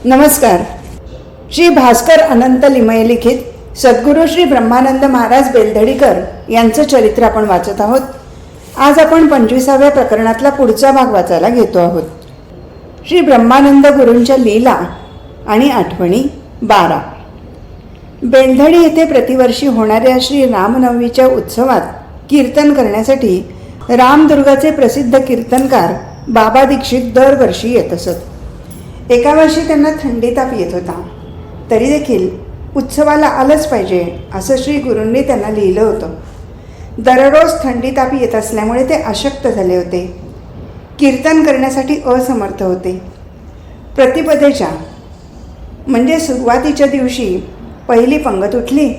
नमस्कार. श्री भास्कर अनंत लिमये लिखित सद्गुरू श्री ब्रह्मानंद महाराज बेलधडीकर यांचं चरित्र आपण वाचत आहोत. आज आपण 25व्या प्रकरणातला पुढचा भाग वाचायला घेतो आहोत. श्री ब्रह्मानंद गुरूंच्या लीला आणि आठवणी 12. बेलधडी येथे प्रतिवर्षी होणाऱ्या श्री रामनवमीच्या उत्सवात कीर्तन करण्यासाठी रामदुर्गाचे प्रसिद्ध कीर्तनकार बाबा दीक्षित दरवर्षी येत असत. एका वर्षी त्यांना थंडी ताप येत होता. तरी देखील उत्सवाला आलंच पाहिजे असं श्री गुरूंनी त्यांना लिहिलं होतं. दररोज थंडी ताप येत असल्यामुळे ते अशक्त झाले होते. कीर्तन करण्यासाठी असमर्थ होते. प्रतिपदेच्या म्हणजे सुरुवातीच्या दिवशी पहिली पंगत उठली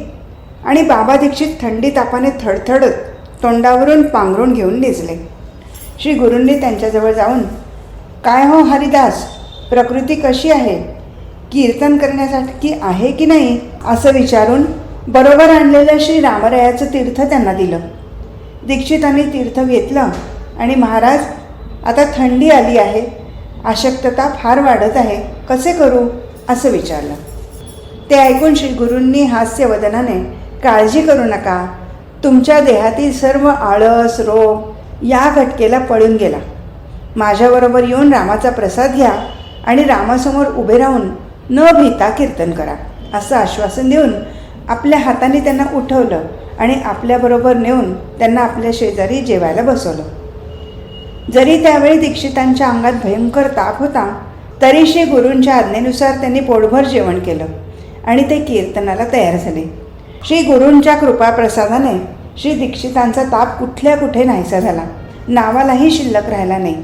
आणि बाबा दीक्षित थंडी तापाने थडथडत तोंडावरून पांघरून घेऊन निजले. श्री गुरूंनी त्यांच्याजवळ जाऊन, काय हो हरिदास, प्रकृती कशी आहे, कीर्तन करण्यासाठी आहे की नाही असं विचारून बरोबर आणलेलं श्री रामरायाचं तीर्थ त्यांना दिलं. दीक्षितांनी तीर्थ घेतलं आणि महाराज, आता थंडी आली आहे, अशक्तता फार वाढत आहे, कसे करू असं विचारलं. ते ऐकून श्री गुरूंनी हास्यवदनाने, काळजी करू नका, तुमच्या देहातील सर्व आळस रोग या घटकेला पळून गेला. माझ्याबरोबर येऊन रामाचा प्रसाद घ्या आणि रामासमोर उभे राहून न भीता कीर्तन करा असं आश्वासन देऊन आपल्या हाताने त्यांना उठवलं आणि आपल्याबरोबर नेऊन त्यांना आपल्या शेजारी जेवायला बसवलं. जरी त्यावेळी दीक्षितांच्या अंगात भयंकर ताप होता, तरी श्री गुरूंच्या आज्ञेनुसार त्यांनी पोटभर जेवण केलं आणि ते कीर्तनाला तयार झाले. श्री गुरूंच्या कृपाप्रसादाने श्री दीक्षितांचा ताप कुठल्या कुठे नाहीसा झाला, नावालाही शिल्लक राहिला नाही.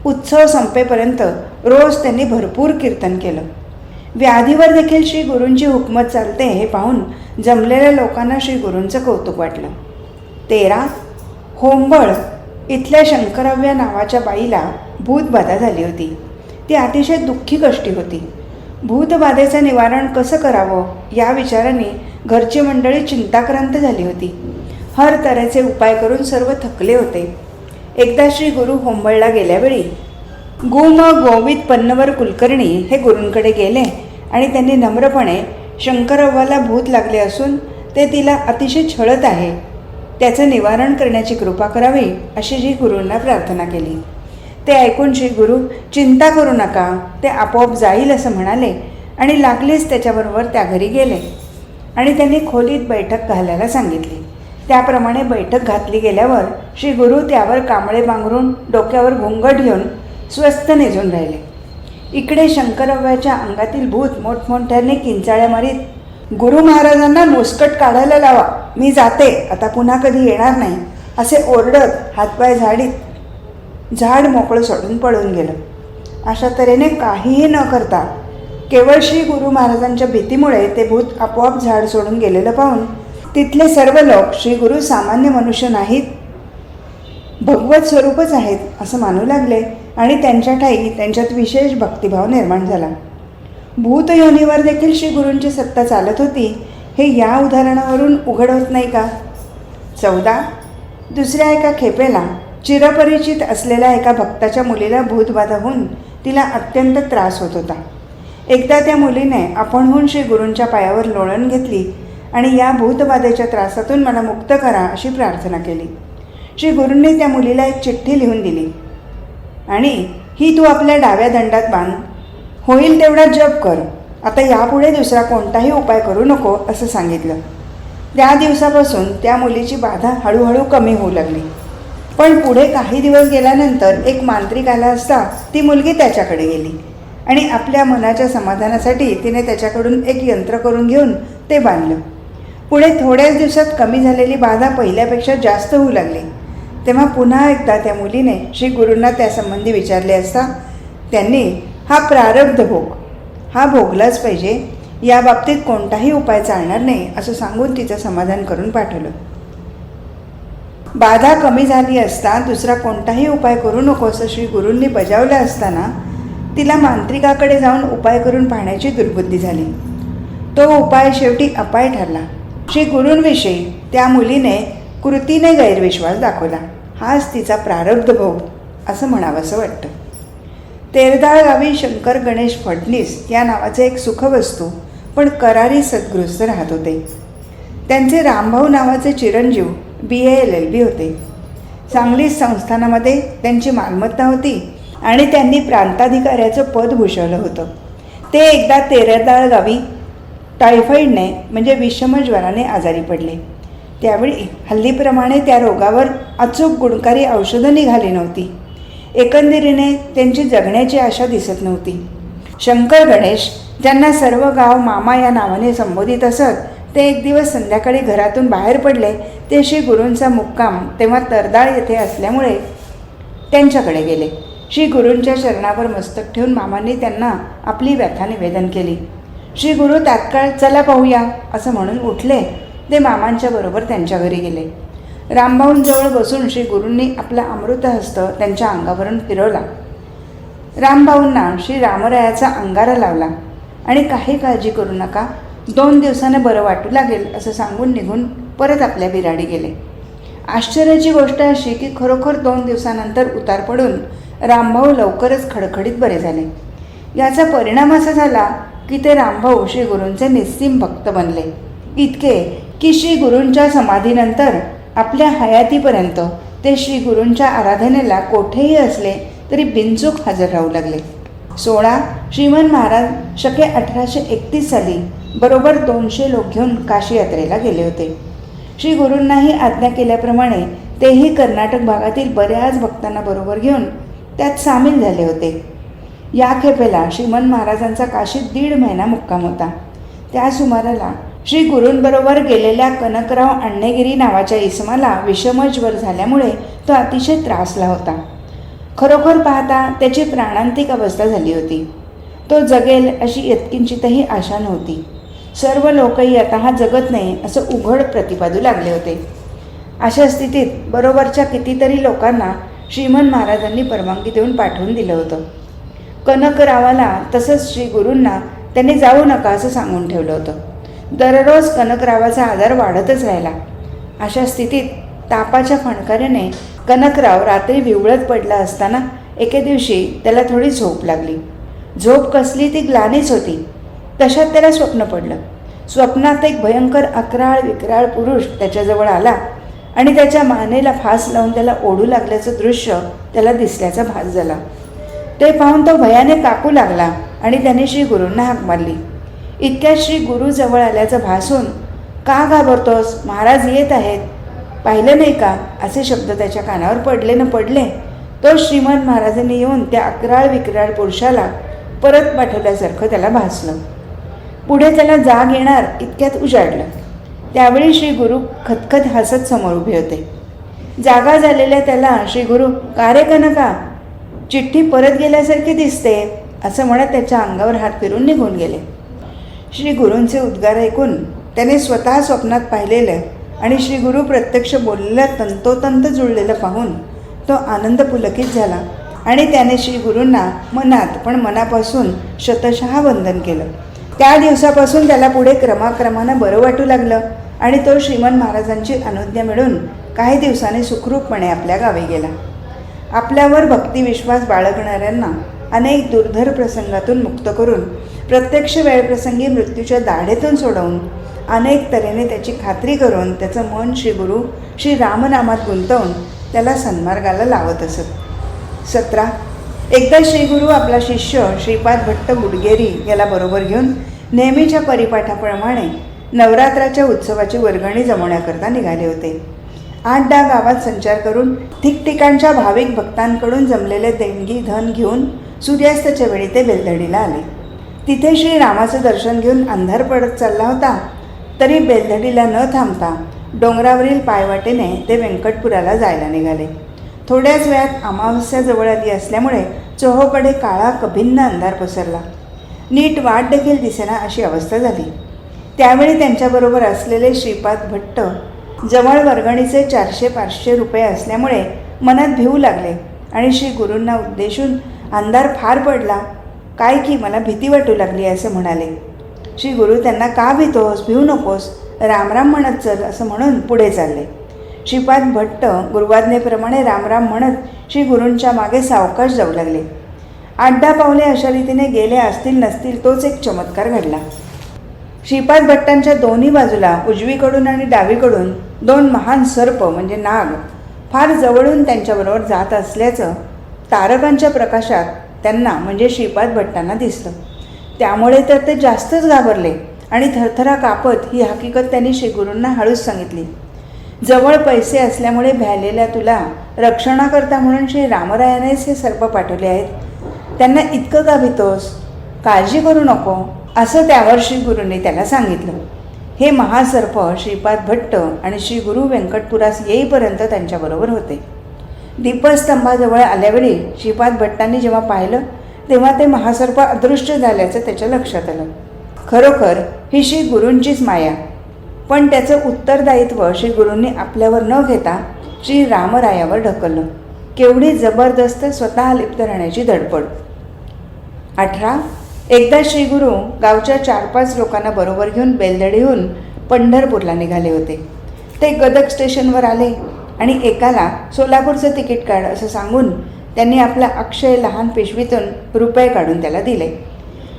उत्सव संपेपर्यंत रोज त्यांनी भरपूर कीर्तन केलं. व्याधीवर देखील श्री गुरूंची हुकमत चालते हे पाहून जमलेल्या लोकांना श्री गुरूंचं कौतुक वाटलं. 13. होंबळ इथल्या शंकरव्या नावाच्या बाईला भूतबाधा झाली होती. ती अतिशय दुःखी कष्टी होती. भूतबाधेचं निवारण कसं करावं या विचाराने घरची मंडळी चिंताक्रांत झाली होती. हर तऱ्हेचे उपाय करून सर्व थकले होते. एकदा श्री गुरु होंबळला गेल्यावेळी गुम गोवित पन्नवर कुलकर्णी हे गुरूंकडे गेले आणि त्यांनी नम्रपणे शंकरव्वाला भूत लागले असून ते तिला अतिशय छळत आहे, त्याचं निवारण करण्याची कृपा करावी अशी श्री गुरूंना प्रार्थना केली. ते ऐकून श्री गुरु, चिंता करू नका, ते आपोआप जाईल असं म्हणाले आणि लागलीच त्याच्याबरोबर त्या घरी गेले आणि त्यांनी खोलीत बैठक घालायला सांगितली. त्याप्रमाणे बैठक घातली गेल्यावर श्री गुरु त्यावर कांबळे पांघरून डोक्यावर घुंगट घेऊन स्वस्थ निजून राहिले. इकडे शंकरव्याच्या अंगातील भूत मोठमोठ्याने किंचाळ्या मारीत, गुरु महाराजांना मुस्कट काढायला लावा, मी जाते, आता पुन्हा कधी येणार नाही असे ओरडत हातपाय झाडीत झाड मोकळं सोडून पळून गेलं. अशा तऱ्हेने काहीही न करता केवळ श्री गुरु महाराजांच्या भीतीमुळे ते भूत आपोआप झाड सोडून गेलेलं पाहून तिथले सर्व लोक श्री गुरु सामान्य मनुष्य नाहीत, भगवत स्वरूपच आहेत असं मानू लागले आणि त्यांच्या ठायी त्यांच्यात विशेष भक्तिभाव निर्माण झाला. भूतयोनीवर देखील श्री गुरूंची सत्ता चालत होती हे या उदाहरणावरून उघड होत नाही का? 14. दुसऱ्या एका खेपेला चिरपरिचित असलेल्या एका भक्ताच्या मुलीला भूतबाधा होऊन तिला अत्यंत त्रास होत होता. एकदा त्या मुलीने आपणहून श्री गुरूंच्या पायावर लोळण घेतली आणि या भूतबाधेच्या त्रासातून मला मुक्त करा अशी प्रार्थना केली. श्री गुरूंनी त्या मुलीला एक चिठ्ठी लिहून दिली आणि ही तू आपल्या डाव्या दंडात बांध, होईल तेवढा जप कर, आता यापुढे दुसरा कोणताही उपाय करू नको असं सांगितलं. त्या दिवसापासून त्या मुलीची बाधा हळूहळू कमी होऊ लागली. पण पुढे काही दिवस गेल्यानंतर एक मांत्रिक आला असता ती मुलगी त्याच्याकडे गेली आणि आपल्या मनाच्या समाधानासाठी तिने त्याच्याकडून एक यंत्र करून घेऊन ते बांधलं. पुढे थोड्याच दिवसात कमी झालेली बाधा पहिल्यापेक्षा जास्त होऊ लागली. तेव्हा पुन्हा एकदा त्या मुलीने श्री गुरूंना त्यासंबंधी विचारले असता त्यांनी हा प्रारब्ध भोग, हा भोगलाच पाहिजे, या बाबतीत कोणताही उपाय चालणार नाही असं सांगून तिचं समाधान करून पाठवलं. बाधा कमी झाली असता दुसरा कोणताही उपाय करू नको असं श्री गुरूंनी बजावलं असताना तिला मांत्रिकाकडे जाऊन उपाय करून पाहण्याची दुर्बुद्धी झाली. तो उपाय शेवटी अपाय ठरला. श्री गुरूंविषयी त्या मुलीने कृतीने गैरविश्वास दाखवला. हाच तिचा प्रारब्ध भोग असं म्हणावंसं वाटतं. तेरदाळ गावी शंकर गणेश फडणीस या नावाचे एक सुखवस्तू पण करारी सद्गृहस्थ राहत होते. त्यांचे रामभाऊ नावाचे चिरंजीव BA LLB होते. सांगली संस्थानामध्ये त्यांची मालमत्ता होती आणि त्यांनी प्रांताधिकाऱ्याचं पद भूषवलं होतं. ते एकदा तेरदाळ गावी टायफॉईडने म्हणजे विषमज्वराने आजारी पडले. त्यावेळी हल्लीप्रमाणे त्या रोगावर अचूक गुणकारी औषधं निघाली नव्हती. एकंदरीने त्यांची जगण्याची आशा दिसत नव्हती. शंकर गणेश, ज्यांना सर्व गाव मामा या नावाने संबोधित असत, ते एक दिवस संध्याकाळी घरातून बाहेर पडले. ते श्री गुरूंचा मुक्काम तेव्हा तरदाळ येथे असल्यामुळे त्यांच्याकडे गेले. श्री गुरूंच्या चरणावर मस्तक ठेवून मामांनी त्यांना आपली व्यथा निवेदन केली. श्री गुरु तात्काळ चला पाहूया असं म्हणून उठले. ते मामांच्या बरोबर त्यांच्या घरी गेले. रामभाऊंजवळ बसून श्री गुरूंनी आपला अमृतहस्त त्यांच्या अंगावरून फिरवला. रामभाऊंना श्री रामरायाचा अंगारा लावला आणि काही काळजी करू नका, 2 दिवसाने बरं वाटू लागेल असं सांगून निघून परत आपल्या बिराडी गेले. आश्चर्याची गोष्ट अशी की खरोखर 2 दिवसानंतर उतार पडून रामभाऊ लवकरच खडखडीत बरे झाले. याचा परिणाम असा झाला की ते रामभाऊ श्री गुरूंचे निस्सीम भक्त बनले. इतके की श्री गुरूंच्या समाधीनंतर आपल्या हयातीपर्यंत ते श्री गुरूंच्या आराधनेला कोठेही असले तरी बिनचूक हजर राहू लागले. 16 श्रीमन महाराज शके 1831 साली बरोबर 200 लोक घेऊन काशी यात्रेला गेले होते. श्री गुरूंनाही आज्ञा केल्याप्रमाणे तेही कर्नाटक भागातील बऱ्याच भक्तांना बरोबर घेऊन त्यात सामील झाले होते. या खेपेला श्रीमन महाराजांचा काशीत 1.5 महिना मुक्काम होता. त्या सुमाराला श्री गुरूंबरोबर गेलेल्या कनकराव अण्णेगिरी नावाच्या इसमाला विषमज्वर झाल्यामुळे तो अतिशय त्रासला होता. खरोखर पाहता त्याची प्राणांतिक अवस्था झाली होती. तो जगेल अशी यत्किंचितही आशा नव्हती. सर्व लोकही आता हा जगत नाही असं उघड प्रतिपादू लागले होते. अशा स्थितीत बरोबरच्या कितीतरी लोकांना श्रीमन महाराजांनी परवानगी देऊन पाठवून दिलं होतं. कनकरावाला तसंच श्री गुरूंना त्यांनी जाऊ नका असं सांगून ठेवलं होतं. दररोज कनकरावाचा आजार वाढतच राहिला. अशा स्थितीत तापाच्या फणकाऱ्याने कनकराव रात्री विवळत पडला असताना एके दिवशी त्याला थोडी झोप लागली. झोप कसली ती ग्लानीच होती. तशात त्याला स्वप्न पडलं. स्वप्नात एक भयंकर अकराळ विक्राळ पुरुष त्याच्याजवळ आला आणि त्याच्या मानेला फास लावून त्याला ओढू लागल्याचं दृश्य त्याला दिसल्याचा भास झाला. ते पाहून तो भयाने काकू लागला आणि त्याने श्री गुरूंना हाक मारली. इतक्यात श्री गुरु जवळ आल्याचं भासून, का घाबरतोस, महाराज येत आहेत, पाहिलं नाही का, असे शब्द त्याच्या कानावर पडले न पडले तो श्रीमंत महाराजांनी येऊन त्या अकराळ विक्राळ पुरुषाला परत पाठवल्यासारखं त्याला भासलं. पुढे त्याला जाग येणार इतक्यात उजाडलं. त्यावेळी श्री गुरु खतखत हसत समोर उभे होते. जागा झालेल्या त्याला श्री गुरु, का रे कनका, चिठ्ठी परत गेल्यासारखी दिसते असं म्हणत त्याच्या अंगावर हात फिरून निघून गेले. श्री गुरूंचे उद्गार ऐकून त्याने स्वतः स्वप्नात पाहिलेलं आणि श्री गुरु प्रत्यक्ष बोललेलं तंतोतंत जुळलेलं पाहून तो आनंद पुलकित झाला आणि त्याने श्री गुरूंना मनात पण मनापासून शतशः वंदन केलं. त्या दिवसापासून त्याला पुढे क्रमाक्रमानं बरं वाटू लागलं आणि तो श्रीमंत महाराजांची अनुज्ञा मिळून काही दिवसांनी सुखरूपपणे आपल्या गावी गेला. आपल्यावर भक्तिविश्वास बाळगणाऱ्यांना अनेक दुर्धर प्रसंगातून मुक्त करून, प्रत्यक्ष वेळप्रसंगी मृत्यूच्या दाढेतून सोडवून, अनेक तऱ्हेने त्याची खात्री करून त्याचं मन श्री गुरु श्री रामनामात गुंतवून त्याला सन्मार्गाला लावत असत. 17 एकदा श्री गुरु आपला शिष्य श्रीपाद भट्ट गुडगेरी याला बरोबर घेऊन नेहमीच्या परिपाठाप्रमाणे नवरात्राच्या उत्सवाची वर्गणी जमवण्याकरता निघाले होते. 8-10 गावात संचार करून ठिकठिकाणच्या भाविक भक्तांकडून जमलेले देणगी धन घेऊन सूर्यास्ताच्या वेळी ते बेलदडीला आले. तिथे श्री रामाचं दर्शन घेऊन अंधार पडत चालला होता तरी बेलदडीला न थांबता डोंगरावरील पायवाटेने ते व्यंकटपुराला जायला निघाले. थोड्याच वेळात अमावस्या जवळ आली असल्यामुळे चोहोकडे काळा कभिन्न अंधार पसरला. नीट वाट देखील दिसेना अशी अवस्था झाली. त्यावेळी त्यांच्याबरोबर असलेले श्रीपाद भट्ट जवळ वर्गणीचे 400-500 रुपये असल्यामुळे मनात भिवू लागले आणि श्री गुरूंना उद्देशून, अंधार फार पडला काय की मला भीती वाटू लागली असं म्हणाले. श्री गुरु त्यांना, का भीतोस, भिवू नकोस, रामराम म्हणत चल असं म्हणून पुढे चालले. श्रीपाद भट्ट गुरुवाज्ञेप्रमाणे रामराम म्हणत श्री गुरूंच्या मागे सावकाश जाऊ लागले. 8-10 पावले अशा रीतीने गेले असतील नसतील तोच एक चमत्कार घडला. श्रीपाद भट्टांच्या दोन्ही बाजूला उजवीकडून आणि डावीकडून 2 महान सर्प म्हणजे नाग फार जवळून त्यांच्याबरोबर जात असल्याचं तारकांच्या प्रकाशात त्यांना म्हणजे श्रीपाद भट्टांना दिसलं. त्यामुळे तर ते जास्तच घाबरले आणि थरथरा कापत ही हकीकत त्यांनी श्रीगुरूंना हळूच सांगितली. जवळ पैसे असल्यामुळे भ्यालेल्या तुला रक्षणाकरता म्हणून श्री रामरायानेच हे सर्प पाठवले आहेत. त्यांना इतकं का भीतोस? काळजी करू नको असं त्यावर श्रीगुरूंनी त्याला सांगितलं. हे महासर्प श्रीपाद भट्ट आणि श्री गुरु व्यंकटपुरास येईपर्यंत त्यांच्याबरोबर होते. दीपस्तंभाजवळ आल्यावेळी श्रीपाद भट्टांनी जेव्हा पाहिलं तेव्हा ते महासर्प अदृश्य झाल्याचं त्याच्या लक्षात आलं. खरोखर ही श्री गुरूंचीच माया. पण त्याचं उत्तरदायित्व श्री गुरूंनी आपल्यावर न घेता श्री रामरायावर ढकललं. केवढी जबरदस्त स्वतः लिप्त राहण्याची धडपड. 18 एकदा श्रीगुरू गावच्या 4-5 लोकांना बरोबर घेऊन बेलदडीहून पंढरपूरला निघाले होते. ते गदग स्टेशनवर आले आणि एकाला सोलापूरचं तिकीट काढ असं सांगून त्यांनी आपल्या अक्षय लहान पिशवीतून रुपये काढून त्याला दिले.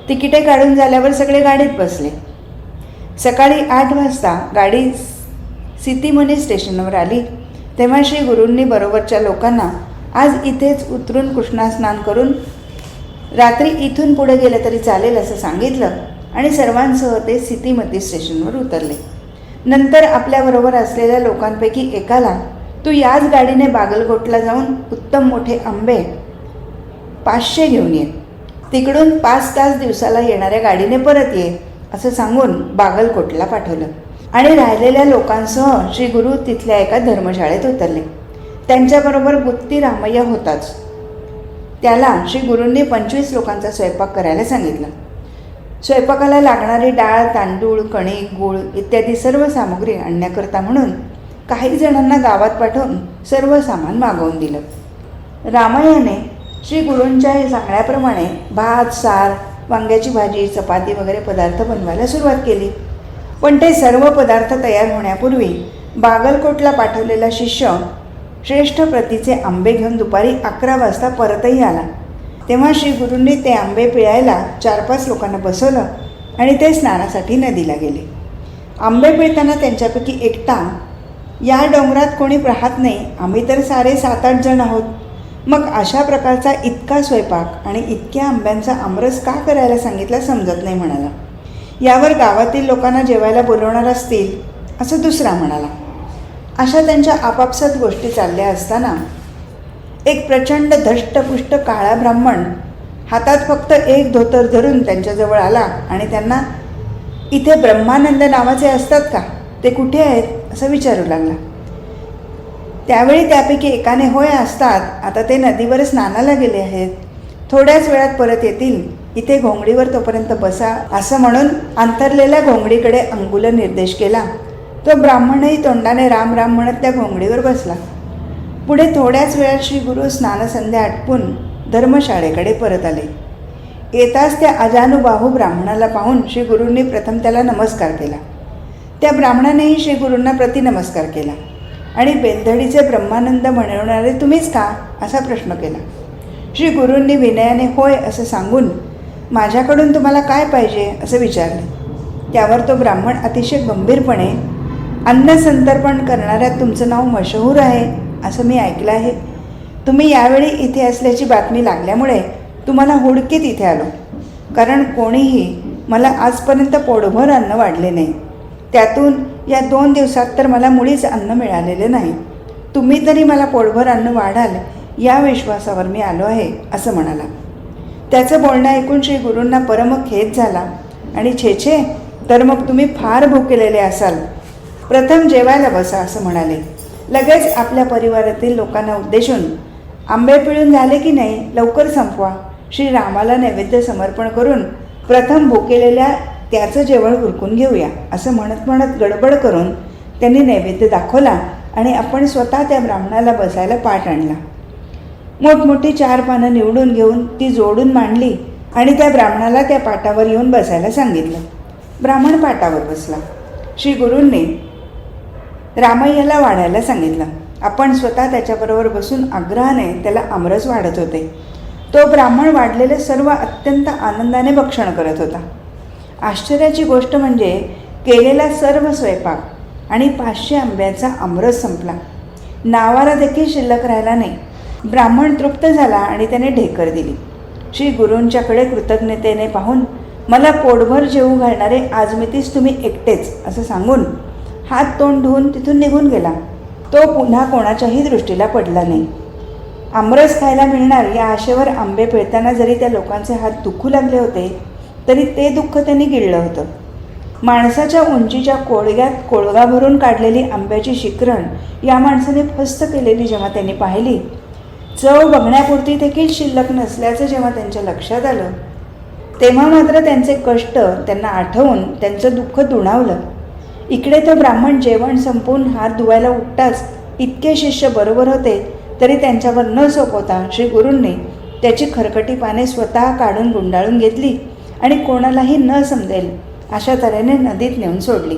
तिकिटे काढून झाल्यावर सगळे गाडीत बसले. सकाळी 8 वाजता गाडी सितीमणी स्टेशनवर आली तेव्हा श्री गुरूंनी बरोबरच्या लोकांना आज इथेच उतरून कृष्णास्नान करून रात्री इथून पुढे गेलं तरी चालेल असं सांगितलं आणि सर्वांसह ते सितीमती स्टेशनवर उतरले. नंतर आपल्याबरोबर असलेल्या लोकांपैकी एकाला तू याच गाडीने बागलकोटला जाऊन उत्तम मोठे आंबे 500 घेऊन ये. तिकडून 5 तास दिवसाला येणाऱ्या गाडीने परत ये असं सांगून बागलकोटला पाठवलं आणि राहिलेल्या लोकांसह श्री गुरु तिथल्या एका धर्मशाळेत उतरले. त्यांच्याबरोबर गुत्ती रामय्या होताच. त्याला श्री गुरूंनी 25 लोकांचा स्वयंपाक करायला सांगितलं. स्वयंपाकाला लागणारी डाळ, तांदूळ, कणिक, गूळ इत्यादी सर्व सामुग्री आणण्याकरता म्हणून काही जणांना गावात पाठवून सर्व सामान मागवून दिलं. रामय्याने श्री गुरूंच्या सांगण्याप्रमाणे भात, सार, वांग्याची भाजी, चपाती वगैरे पदार्थ बनवायला सुरुवात केली. पण ते सर्व पदार्थ तयार होण्यापूर्वी बागलकोटला पाठवलेला शिष्य श्रेष्ठ प्रतीचे आंबे घेऊन दुपारी 11 वाजता परतही आला. तेव्हा श्री गुरूंनी ते आंबे पिळायला 4-5 लोकांना बसवलं आणि ते स्नानासाठी नदीला गेले. आंबे पिळताना त्यांच्यापैकी एकटा, या डोंगरात कोणी राहत नाही, आम्ही तर सारे 7-8 जण आहोत, मग अशा प्रकारचा इतका स्वयंपाक आणि इतक्या आंब्यांचा आमरस का करायला सांगितला समजत नाही म्हणाला. यावर गावातील लोकांना जेवायला बोलवणार असतील असं दुसरा म्हणाला. अशा त्यांच्या आपापसात गोष्टी चालल्या असताना एक प्रचंड धष्टपुष्ट काळा ब्राह्मण हातात फक्त एक धोतर धरून त्यांच्याजवळ आला आणि त्यांना इथे ब्रह्मानंद नावाचे असतात का, ते कुठे आहेत असं विचारू लागला. त्यावेळी त्यापैकी एकाने होय असतात, आता ते नदीवर स्नानाला गेले आहेत, थोड्याच वेळात परत येतील, इथे घोंगडीवर तोपर्यंत बसा असं म्हणून अंतरलेल्या घोंगडीकडे अंगुल निर्देश केला. तो ब्राह्मणही तोंडाने राम राम म्हणत त्या घोंगडीवर बसला. पुढे थोड्याच वेळात श्री गुरु स्नानसंध्या आटपून धर्मशाळेकडे परत आले. येताच त्या अजानुबाहू ब्राह्मणाला पाहून श्री गुरूंनी प्रथम त्याला नमस्कार केला. त्या ब्राह्मणानेही श्री गुरूंना प्रतिनमस्कार केला आणि बेलधडीचे ब्रह्मानंद म्हणवणारे तुम्हीच का असा प्रश्न केला. श्री गुरूंनी विनयाने होय असं सांगून माझ्याकडून तुम्हाला काय पाहिजे असं विचारले. त्यावर तो ब्राह्मण अतिशय गंभीरपणे अन्नसंतर्पण करणाऱ्यात तुमचं नाव मशहूर आहे असं मी ऐकलं आहे. तुम्ही यावेळी इथे असल्याची बातमी लागल्यामुळे तुम्हाला हुडकीत इथे आलो, कारण कोणीही मला आजपर्यंत पोटभर अन्न वाढले नाही. त्यातून या 2 दिवसात तर मला मुळीच अन्न मिळालेले नाही. तुम्ही तरी मला पोटभर अन्न वाढाल या विश्वासावर मी आलो आहे असं म्हणाला. त्याचं बोलणं ऐकून श्री गुरूंना परम खेद झाला आणि छे तर मग तुम्ही फार भुकेलेले असाल, प्रथम जेवायला बसा असं म्हणाले. लगेच आपल्या परिवारातील लोकांना उद्देशून आंबे पिळून झाले की नाही, लवकर संपवा, श्रीरामाला नैवेद्य समर्पण करून प्रथम भुकेलेल्या त्याचं जेवण उरकून घेऊया असं म्हणत गडबड करून त्यांनी नैवेद्य दाखवला आणि आपण स्वतः त्या ब्राह्मणाला बसायला पाट आणला. मोठमोठी 4 पानं निवडून घेऊन ती जोडून मांडली आणि त्या ब्राह्मणाला त्या पाटावर येऊन बसायला सांगितलं. ब्राह्मण पाटावर बसला. श्री गुरूंनी रामय्याला वाढायला सांगितलं. आपण स्वतः त्याच्याबरोबर बसून आग्रहाने त्याला आमरस वाढत होते. तो ब्राह्मण वाढलेले सर्व अत्यंत आनंदाने भक्षण करत होता. आश्चर्याची गोष्ट म्हणजे केलेला सर्व स्वयंपाक आणि 500 आंब्याचा आमरस संपला. नावाला देखील शिल्लक राहिला नाही. ब्राह्मण तृप्त झाला आणि त्याने ढेकर दिली. श्री गुरूंच्याकडे कृतज्ञतेने पाहून, मला पोटभर जेवू घालणारे आज मी तीच तुम्ही एकटेच असं सांगून हात तोंड धुवून तिथून निघून गेला. तो पुन्हा कोणाच्याही दृष्टीला पडला नाही. आमरस खायला मिळणार या आशेवर आंबे पिळताना जरी त्या लोकांचे हात दुखू लागले होते तरी ते दुःख त्यांनी गिळलं होतं. माणसाच्या उंचीच्या कोळग्यात कोळगा भरून काढलेली आंब्याची शिकरण या माणसाने फस्त केलेली जेव्हा त्यांनी पाहिली, चव बघण्यापुरती देखील शिल्लक नसल्याचं जेव्हा त्यांच्या लक्षात आलं, तेव्हा मात्र त्यांचे कष्ट त्यांना आठवून त्यांचं दुःख दुणावलं. इकडे तो ब्राह्मण जेवण संपवून हात धुवायला उठताच इतके शिष्य बरोबर होते तरी त्यांच्यावर न सोपवता श्री गुरूंनी त्याची खरकटी पाने स्वतः काढून गुंडाळून घेतली आणि कोणालाही न समजेल अशा तऱ्हेने नदीत नेऊन सोडली.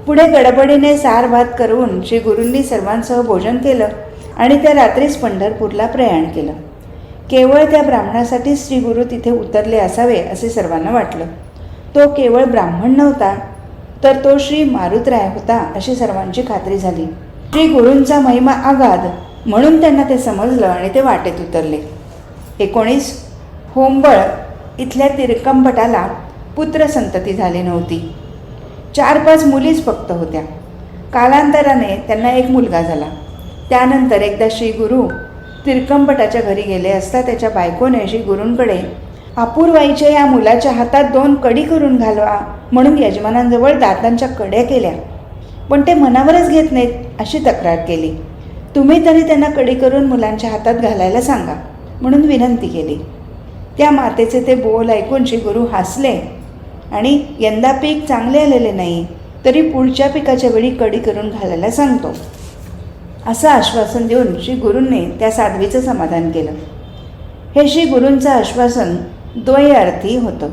पुढे गडबडीने सार भात करून श्री गुरूंनी सर्वांसह भोजन केलं आणि त्या रात्रीच पंढरपूरला प्रयाण केलं. केवळ त्या ब्राह्मणासाठी श्री गुरु तिथे उतरले असावे असे सर्वांना वाटलं. तो केवळ ब्राह्मण नव्हता तर तो श्री मारुतराय होता अशी सर्वांची खात्री झाली. श्री गुरूंचा महिमा आगाध म्हणून त्यांना ते समजलं आणि ते वाटेत उतरले. 19 होंबळ इथल्या तिरकंपटाला पुत्रसंतती झाली नव्हती. 4-5 मुलीच फक्त होत्या. कालांतराने त्यांना एक मुलगा झाला. त्यानंतर एकदा श्री गुरु तिरकंपटाच्या घरी गेले असता त्याच्या बायकोने श्री गुरूंकडे अपूर्वाईच्या या मुलाच्या हातात 2 कडी करून घालवा म्हणून यजमानांजवळ दातांच्या कड्या केल्या, पण ते मनावरच घेत नाहीत अशी तक्रार केली. तुम्ही तरी त्यांना कडी करून मुलांच्या हातात घालायला सांगा म्हणून विनंती केली. त्या मातेचे ते बोल ऐकून श्री गुरु हसले आणि यंदा पीक चांगले आलेले नाही तरी पुढच्या पिकाच्या वेळी कडी करून घालायला सांगतो असं आश्वासन देऊन श्री गुरूंनी त्या साध्वीचं समाधान केलं. हे श्री गुरूंचं आश्वासन द्वयर्थी होतं.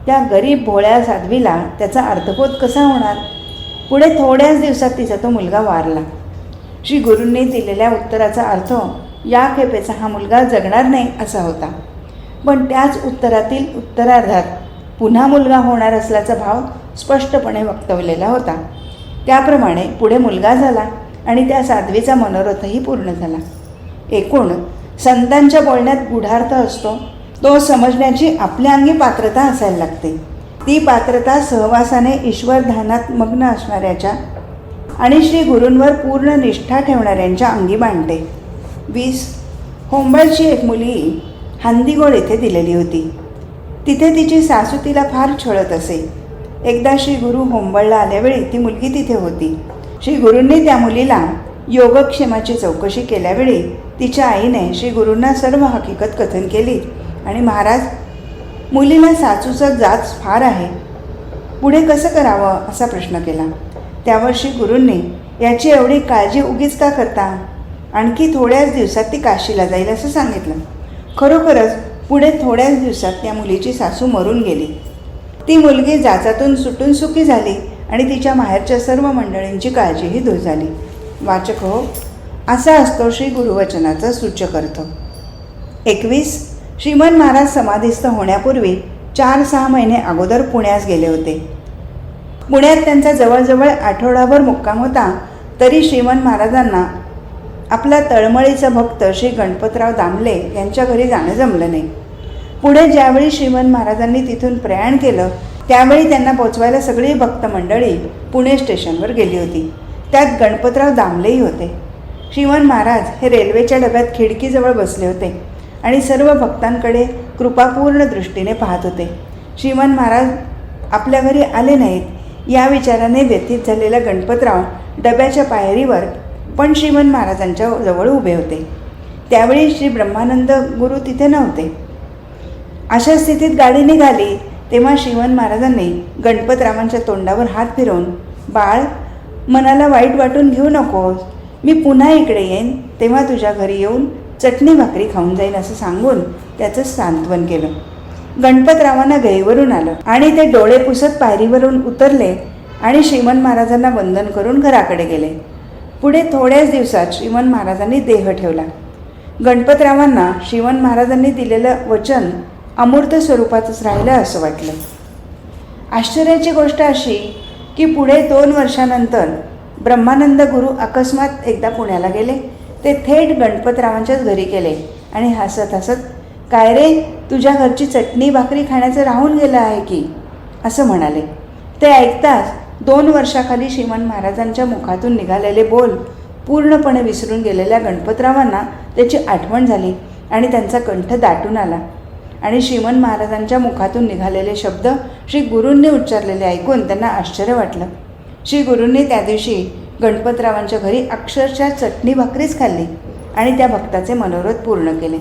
त्या गरीब भोळ्या साध्वीला त्याचा अर्थबोध कसा होणार? पुढे थोड्याच दिवसात तिचा तो मुलगा वारला. श्री गुरूंनी दिलेल्या उत्तराचा अर्थ या खेपेचा हा मुलगा जगणार नाही असा होता, पण त्याच उत्तरातील उत्तरार्धात पुन्हा मुलगा होणार असल्याचा भाव स्पष्टपणे वक्तवलेला होता. त्याप्रमाणे पुढे मुलगा झाला आणि त्या साध्वीचा मनोरथही पूर्ण झाला. एकूण संतांच्या बोलण्यात गूढार्थ असतो तो समजण्याची आपल्या अंगी पात्रता असायला लागते. ती पात्रता सहवासाने ईश्वर ध्यानात मग्न असणाऱ्याच्या आणि श्री गुरूंवर पूर्ण निष्ठा ठेवणाऱ्यांच्या अंगी बांधते. 20 होंबळची एक मुली हांदीगोळ येथे दिलेली होती. तिथे तिची सासू तिला फार छळत असे. एकदा श्री गुरु होंबळला आल्यावेळी ती मुलगी तिथे होती. श्री गुरूंनी त्या मुलीला योगक्षेमाची चौकशी केल्यावेळी तिच्या आईने श्री गुरूंना सर्व हकीकत कथन केली आणि महाराज, मुलीला सासूचा जाच फार आहे, पुढे कसं करावं असा प्रश्न केला. त्यावर श्री गुरूंनी याची एवढी काळजी उगीच का करता, आणखी थोड्याच दिवसात ती काशीला जाईल असं सांगितलं. खरोखरच पुढे थोड्याच दिवसात त्या मुलीची सासू मरून गेली. ती मुलगी जाचातून सुटून सुखी झाली आणि तिच्या माहेरच्या सर्व मंडळींची काळजीही दूर झाली. वाचक हो, असा असतो श्री गुरुवचनाचा सूचक अर्थ. 21 श्रीमन महाराज समाधीस्थ होण्यापूर्वी 4-6 महिने अगोदर पुण्यास गेले होते. पुण्यात त्यांचा जवळजवळ आठवडाभर मुक्काम होता तरी श्रीमन महाराजांना आपला तळमळीचा भक्त श्री गणपतराव दामले यांच्या घरी जाणं जमलं नाही. पुढे ज्यावेळी श्रीमन महाराजांनी तिथून प्रयाण केलं त्यावेळी त्यांना पोचवायला सगळी भक्त मंडळी पुणे स्टेशनवर गेली होती. त्यात गणपतराव दामलेही होते. श्रीमन महाराज हे रेल्वेच्या डब्यात खिडकीजवळ बसले होते आणि सर्व भक्तांकडे कृपापूर्ण दृष्टीने पाहत होते. श्रीमन महाराज आपल्या घरी आले नाहीत या विचाराने व्यथित झालेला गणपतराव डब्याच्या पायरीवर पण श्रीमन महाराजांच्या जवळ उभे होते. त्यावेळी श्री ब्रह्मानंद गुरु तिथे नव्हते. अशा स्थितीत गाडी निघाली तेव्हा श्रीमन महाराजांनी गणपतरावांच्या तोंडावर हात फिरवून, बाळ, मनाला वाईट वाटून घेऊ नकोस, मी पुन्हा इकडे येईन तेव्हा तुझ्या घरी येऊन चटणी भाकरी खाऊन जाईन असं सांगून त्याचं सांत्वन केलं. गणपतरावांना गैवरून आलं आणि ते डोळे पुसत पायरीवरून उतरले आणि श्रीमन महाराजांना वंदन करून घराकडे गेले. पुढे थोड्याच दिवसात श्रीमन महाराजांनी देह ठेवला. गणपतरावांना श्रीमंत महाराजांनी दिलेलं वचन अमूर्त स्वरूपातच राहिलं असं वाटलं. आश्चर्याची गोष्ट अशी की पुढे 2 वर्षानंतर ब्रह्मानंद गुरु अकस्मात एकदा पुण्याला गेले. ते थेट गणपतरावांच्याच घरी गेले आणि हसत हसत, "काय रे, तुझ्या घरची चटणी भाकरी खाण्याचं राहून गेलं आहे की?" असं म्हणाले. ते ऐकताच 2 वर्षाखाली श्रीमंत महाराजांच्या मुखातून निघालेले बोल पूर्णपणे विसरून गेलेल्या गणपतरावांना त्याची आठवण झाली आणि त्यांचा कंठ दाटून आला. आणि श्रीमंत महाराजांच्या मुखातून निघालेले शब्द श्री गुरूंनी उच्चारलेले ऐकून त्यांना आश्चर्य वाटलं. श्री गुरूंनी त्या दिवशी गणपतरावांच्या घरी अक्षरशः चटणी भाकरीच खाल्ली आणि त्या भक्ताचे मनोरथ पूर्ण केले.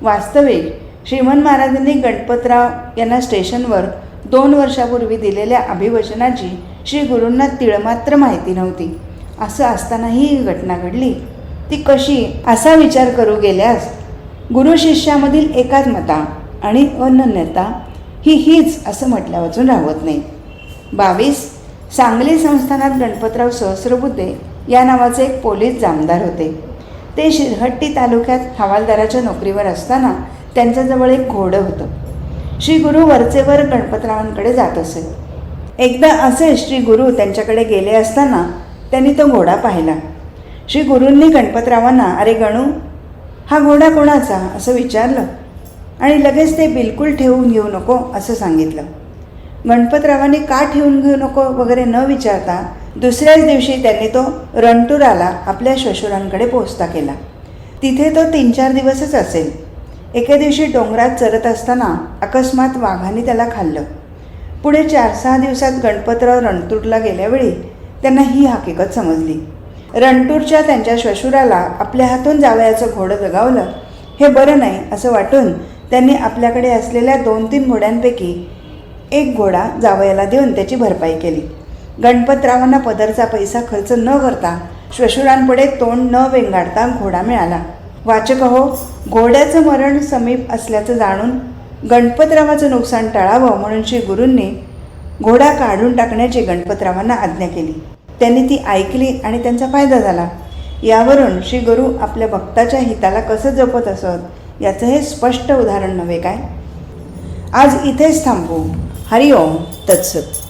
वास्तविक श्रीमंत महाराजांनी गणपतराव यांना स्टेशनवर 2 वर्षापूर्वी दिलेल्या अभिवचनाची श्री गुरूंना तिळमात्र माहिती नव्हती. असं असतानाही ही घटना घडली. ती कशी असा विचार करू गेल्यास गुरु शिष्यामधील एकात्मता आणि अनन्यता हीच असं म्हटल्या वाचून राहत नाही. 22 सांगली संस्थानात गणपतराव सहस्रबुद्धे या नावाचे एक पोलीस जामदार होते. ते शिरहट्टी तालुक्यात हवालदाराच्या नोकरीवर असताना त्यांच्याजवळ एक घोडं होतं. श्री गुरु वरचेवर गणपतरावांकडे जात असे. एकदा असे श्री गुरु त्यांच्याकडे गेले असताना त्यांनी तो घोडा पाहिला. श्री गुरूंनी गणपतरावांना, "अरे गणू, हा घोडा कोणाचा?" असं विचारलं आणि लगेच ते बिलकुल ठेवून घेऊ नको असं सांगितलं. गणपतरावांनी का ठेवून घेऊ नको वगैरे न विचारता दुसऱ्याच दिवशी त्यांनी तो रणटुराला आपल्या श्वशुरांकडे पोहोचता केला. तिथे तो 3-4 दिवसच असेल. एके दिवशी डोंगरात चरत असताना अकस्मात वाघाने त्याला खाल्लं. पुढे 4-6 दिवसात गणपतराव रणटूरला गेल्यावेळी त्यांना ही हकीकत समजली. रणटूरच्या त्यांच्या श्वशुराला आपल्या हातून जावयाचं घोडं जगावलं हे बरं नाही असं वाटून त्यांनी आपल्याकडे असलेल्या 2-3 घोड्यांपैकी एक घोडा जावयाला देऊन त्याची भरपाई केली. गणपतरावांना पदरचा पैसा खर्च न करता श्वशुरांपुढे तोंड न वेंगाडता घोडा मिळाला. वाचक हो, घोड्याचं मरण समीप असल्याचं जाणून गणपतरावाचं नुकसान टाळावं म्हणून श्री गुरूंनी घोडा काढून टाकण्याची गणपतरावांना आज्ञा केली. त्यांनी ती ऐकली आणि त्यांचा फायदा झाला. यावरून श्री गुरु आपल्या भक्ताच्या हिताला कसं जपत असत याचं हे स्पष्ट उदाहरण नव्हे काय. आज इथेच थांबू. हरिओम तत्सत.